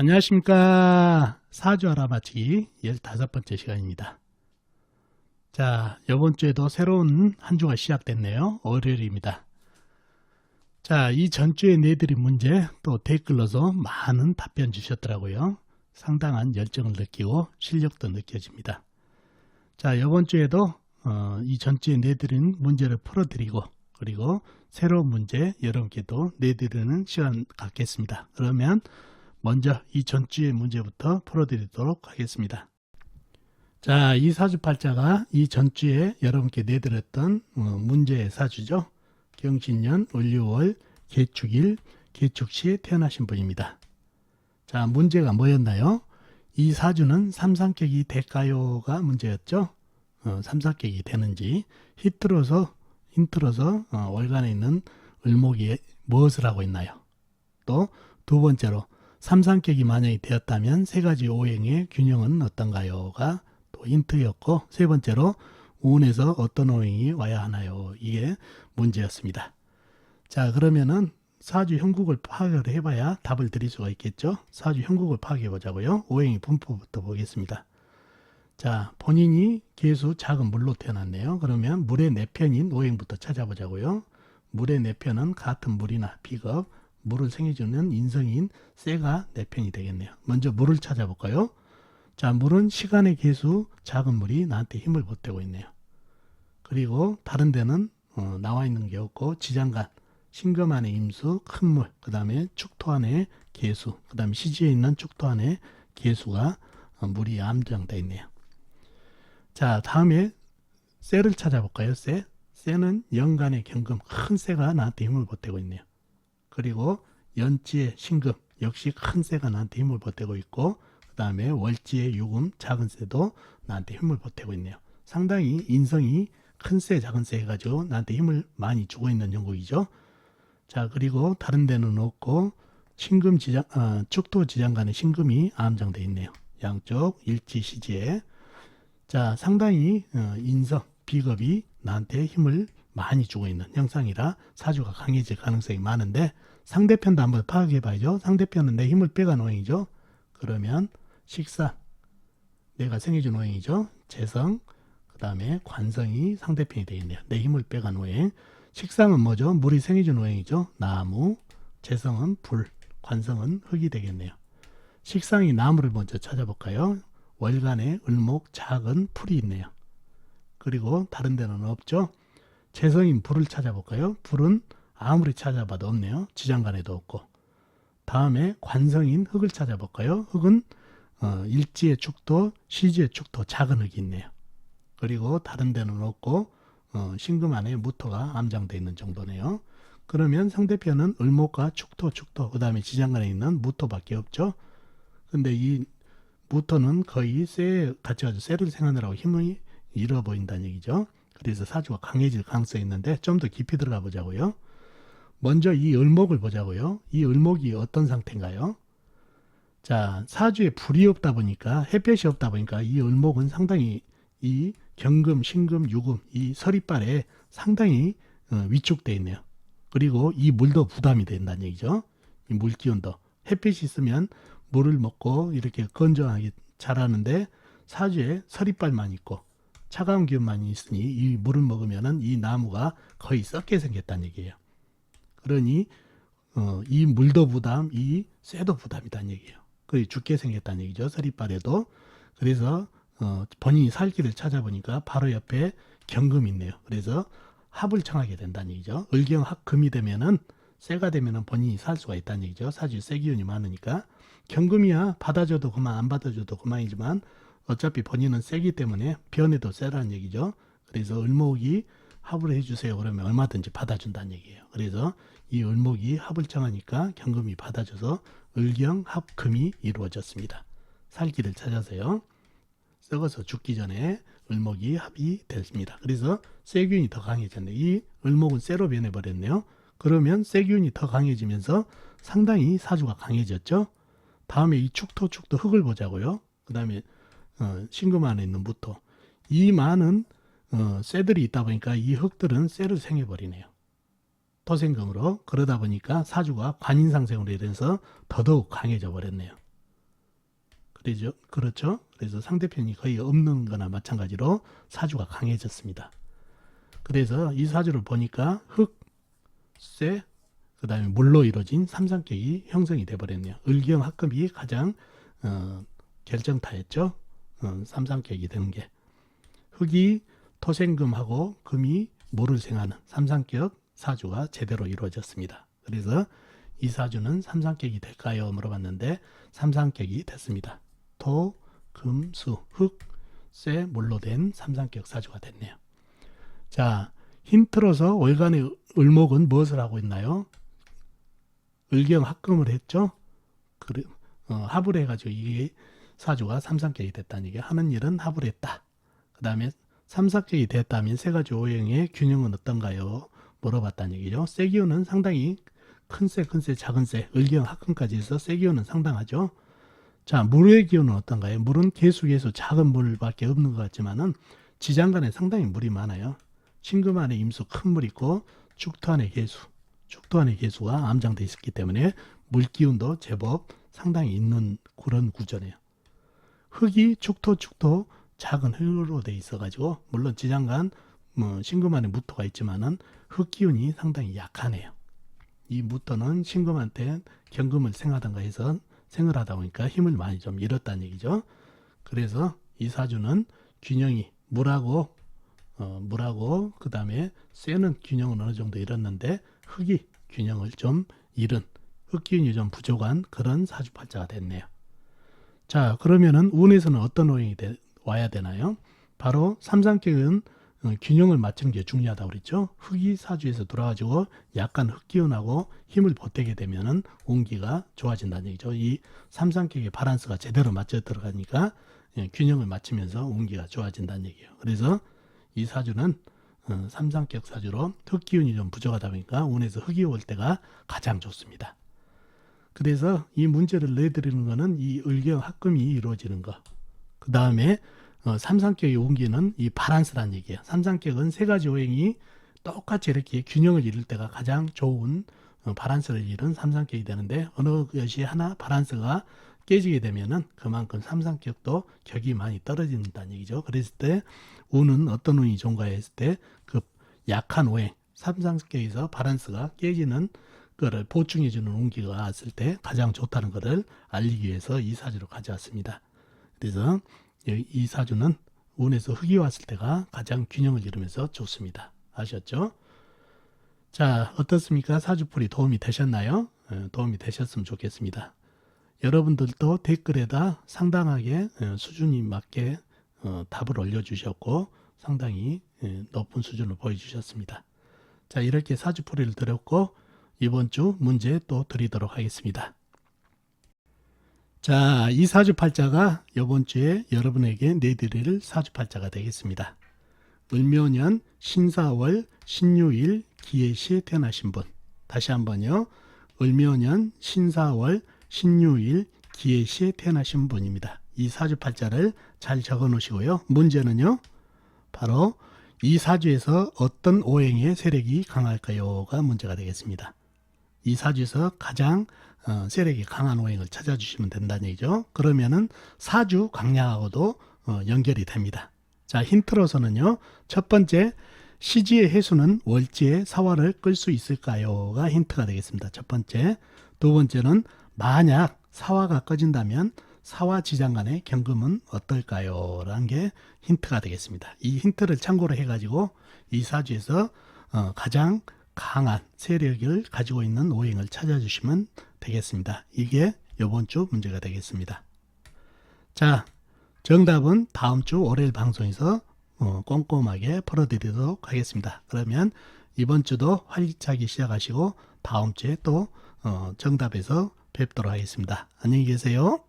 안녕하십니까. 사주 알아맞히기 15번째 시간입니다. 자, 이번 주에도 새로운 한 주가 시작됐네요. 월요일입니다. 자, 이 전주에 내드린 문제 또 댓글로서 많은 답변 주셨더라고요. 상당한 열정을 느끼고 실력도 느껴집니다. 자, 이번 주에도 이 전주에 내드린 문제를 풀어드리고 그리고 새로운 문제 여러분께도 내드리는 시간 갖겠습니다. 그러면 먼저 이 전주의 문제부터 풀어드리도록 하겠습니다. 자, 이 사주팔자가 이 전주에 여러분께 내드렸던 문제의 사주죠. 경신년 을유월 개축일 개축시에 태어나신 분입니다. 자, 문제가 뭐였나요? 이 사주는 삼상격이 될까요가 문제였죠. 삼상격이 되는지 힌트로서 월간에 있는 을목이 무엇을 하고 있나요? 또 두 번째로 삼상격이 만약에 되었다면 세 가지 오행의 균형은 어떤가요가 또 힌트였고, 세 번째로 운에서 어떤 오행이 와야 하나요? 이게 문제였습니다. 자, 그러면은 사주 형국을 파악을 해봐야 답을 드릴 수가 있겠죠. 사주 형국을 파악해 보자고요. 오행의 분포부터 보겠습니다. 자, 본인이 계수 작은 물로 태어났네요. 그러면 물의 내편인 오행부터 찾아보자고요. 물의 내편은 같은 물이나 비겁, 물을 생겨주는 인성인 쇠가 내편이 되겠네요. 먼저 물을 찾아볼까요? 자, 물은 시간의 계수 작은 물이 나한테 힘을 보태고 있네요. 그리고 다른 데는 나와 있는 게 없고 지장간, 신금 안의 임수, 큰 물, 그 다음에 축토 안의 계수, 그 다음에 시지에 있는 축토 안의 계수가 물이 암장되어 있네요. 자, 다음에 쇠를 찾아볼까요? 쇠는 연간의 경금, 큰 쇠가 나한테 힘을 보태고 있네요. 그리고 연지의 신금, 역시 큰 쇠가 나한테 힘을 보태고 있고, 그 다음에 월지의 유금, 작은 쇠도 나한테 힘을 보태고 있네요. 상당히 인성이 큰 쇠, 작은 쇠 해가지고 나한테 힘을 많이 주고 있는 형국이죠. 자, 그리고 다른 데는 없고 신금 지장, 축토 지장 간의 신금이 암장되어 있네요. 양쪽 일지 시지에. 자, 상당히 인성, 비겁이 나한테 힘을 많이 주고 있는 형상이라 사주가 강해질 가능성이 많은데, 상대편도 한번 파악해 봐야죠. 상대편은 내 힘을 빼간 오행이죠. 그러면 식상, 내가 생겨준 오행이죠. 재성, 그 다음에 관성이 상대편이 되어 있네요. 내 힘을 빼간 오행. 식상은 뭐죠? 물이 생겨준 오행이죠. 나무, 재성은 불, 관성은 흙이 되겠네요. 식상이 나무를 먼저 찾아볼까요? 월간에 을목 작은 풀이 있네요. 그리고 다른 데는 없죠. 재성인 불을 찾아볼까요? 불은 아무리 찾아봐도 없네요. 지장간에도 없고. 다음에 관성인 흙을 찾아볼까요? 흙은 일지의 축토, 시지의 축토, 작은 흙이 있네요. 그리고 다른 데는 없고 신금 안에 무토가 암장되어 있는 정도네요. 그러면 상대편은 을목과 축토, 그 다음에 지장간에 있는 무토밖에 없죠. 근데 이 무토는 거의 쇠 같이 가지고 쇠를 생하느라고 힘을 잃어 보인다는 얘기죠. 그래서 사주가 강해질 가능성이 있는데 좀 더 깊이 들어가 보자고요. 먼저 이 을목을 보자고요. 이 을목이 어떤 상태인가요? 자, 사주에 불이 없다 보니까, 햇볕이 없다 보니까 이 을목은 상당히 이 경금, 신금, 유금, 이 서리빨에 상당히 위축되어 있네요. 그리고 이 물도 부담이 된다는 얘기죠. 이 물기운도. 햇빛이 있으면 물을 먹고 이렇게 건조하게 자라는데 사주에 서리빨만 있고 차가운 기운만 있으니 이 물을 먹으면은 이 나무가 거의 썩게 생겼다는 얘기예요. 그러니 이 물도 부담, 이 쇠도 부담이다는 얘기예요. 거의 죽게 생겼다는 얘기죠. 서리빨에도. 그래서 본인이 살 길을 찾아보니까 바로 옆에 경금이 있네요. 그래서 합을 청하게 된다는 얘기죠. 을경합금이 되면은 쇠가 되면은 본인이 살 수가 있다는 얘기죠. 사주 쇠 기운이 많으니까. 경금이야 받아줘도 그만, 안 받아줘도 그만이지만 어차피 본인은 세기 때문에 변해도 세라는 얘기죠. 그래서 을목이 합을 해주세요 그러면 얼마든지 받아준다는 얘기예요. 그래서 이 을목이 합을 청하니까 경금이 받아줘서 을경합금이 이루어졌습니다. 살기를 찾아서요. 썩어서 죽기 전에 을목이 합이 됐습니다. 그래서 쇠기운이 더 강해졌네요. 이 을목은 쇠로 변해버렸네요. 그러면 쇠기운이 더 강해지면서 상당히 사주가 강해졌죠. 다음에 이 축토 흙을 보자고요. 그 다음에 신금 안에 있는 무토. 이 많은 쇠들이 있다 보니까 이 흙들은 쇠를 생해버리네요. 토생금으로. 그러다 보니까 사주가 관인상생으로 인해서 더더욱 강해져 버렸네요. 그렇죠? 그래서 상대편이 거의 없는 거나 마찬가지로 사주가 강해졌습니다. 그래서 이 사주를 보니까 흑, 쇠, 그 다음에 물로 이루어진 삼상격이 형성이 돼버렸네요. 을경합금이 가장 결정타였죠. 삼상격이 되는 게. 흑이 토생금하고 금이 모를 생하는 삼상격 사주가 제대로 이루어졌습니다. 그래서 이 사주는 삼상격이 될까요? 물어봤는데 삼상격이 됐습니다. 토, 금, 수, 흑, 쇠, 물로 된 삼상격 사주가 됐네요. 자, 힌트로서 월간의 을목은 무엇을 하고 있나요? 을경합금을 했죠. 합을 해가지고 이 사주가 삼상격이 됐다는 얘기예요. 하는 일은 합을 했다. 그 다음에 삼상격이 됐다면 세 가지 오행의 균형은 어떤가요? 물어봤다는 얘기죠. 세 기운은 상당히 큰 세, 작은 세, 을경합금까지 해서 세 기운은 상당하죠. 자, 물의 기운은 어떤가요? 물은 개수 작은 물밖에 없는 것 같지만은 지장간에 상당히 물이 많아요. 신금 안에 임수 큰 물 있고 축토 안에 개수가 암장되어 있기 때문에 물기운도 제법 상당히 있는 그런 구조네요. 흙이 축토 작은 흙으로 되어 있어가지고 물론 지장간 신금 안에 무토가 있지만은 흙기운이 상당히 약하네요. 이 무토는 신금한테 경금을 생하던가 해서 생을 하다 보니까 힘을 많이 좀 잃었다는 얘기죠. 그래서 이 사주는 균형이 물하고 그 다음에 쇠는 균형을 어느 정도 잃었는데 흙이 균형을 좀 잃은 흙기운이 좀 부족한 그런 사주팔자가 됐네요. 자, 그러면은 운에서는 어떤 오행이 와야 되나요? 바로 삼상격은 균형을 맞추는 게 중요하다고 그랬죠. 흙이 사주에서 들어와가지고 약간 흙기운하고 힘을 보태게 되면은 운기가 좋아진다는 얘기죠. 이 삼상격의 바란스가 제대로 맞춰 들어가니까 균형을 맞추면서 운기가 좋아진다는 얘기예요. 그래서 이 사주는 삼상격 사주로 흙기운이 좀 부족하다 보니까 운에서 흙이 올 때가 가장 좋습니다. 그래서 이 문제를 내드리는 거는 이 을경합금이 이루어지는 거. 그 다음에 삼상격의 운기는 이 바란스라는 얘기예요. 삼상격은 세 가지 오행이 똑같이 이렇게 균형을 이룰 때가 가장 좋은 바란스를 이룬 삼상격이 되는데 어느 것이 하나 바란스가 깨지게 되면은 그만큼 삼상격도 격이 많이 떨어진다는 얘기죠. 그랬을 때 운은 어떤 운이 좋은가 했을 때 그 약한 오행 삼상격에서 바란스가 깨지는 거를 보충해주는 운기가 왔을 때 가장 좋다는 것을 알리기 위해서 이 사주를 가져왔습니다. 그래서 이 사주는 운에서 흙이 왔을 때가 가장 균형을 이루면서 좋습니다. 아셨죠? 자, 어떻습니까? 사주풀이 도움이 되셨나요? 도움이 되셨으면 좋겠습니다. 여러분들도 댓글에다 상당하게 수준이 맞게 답을 올려주셨고 상당히 높은 수준을 보여주셨습니다. 자, 이렇게 사주풀이를 드렸고 이번 주 문제 또 드리도록 하겠습니다. 자, 이 사주팔자가 이번 주에 여러분에게 내드릴 사주팔자가 되겠습니다. 을묘년 신사월 신유일 기해시에 태어나신 분. 다시 한번요. 을묘년 신사월 신유일 기해시에 태어나신 분입니다. 이 사주팔자를 잘 적어 놓으시고요. 문제는요. 바로 이 사주에서 어떤 오행의 세력이 강할까요?가 문제가 되겠습니다. 이 사주에서 가장 세력이 강한 오행을 찾아주시면 된다는 얘기죠. 그러면은 사주 강약하고도 연결이 됩니다. 자, 힌트로서는요. 첫 번째, 시지의 해수는 월지의 사화를 끌 수 있을까요?가 힌트가 되겠습니다. 첫 번째. 두 번째는 만약 사화가 꺼진다면 사화 지장 간의 경금은 어떨까요? 라는 게 힌트가 되겠습니다. 이 힌트를 참고로 해가지고 이 사주에서 가장 강한 세력을 가지고 있는 오행을 찾아주시면 되겠습니다. 이게 이번 주 문제가 되겠습니다. 자, 정답은 다음 주 월요일 방송에서 꼼꼼하게 풀어드리도록 하겠습니다. 그러면 이번 주도 활기차게 시작하시고 다음 주에 또 정답에서 뵙도록 하겠습니다. 안녕히 계세요.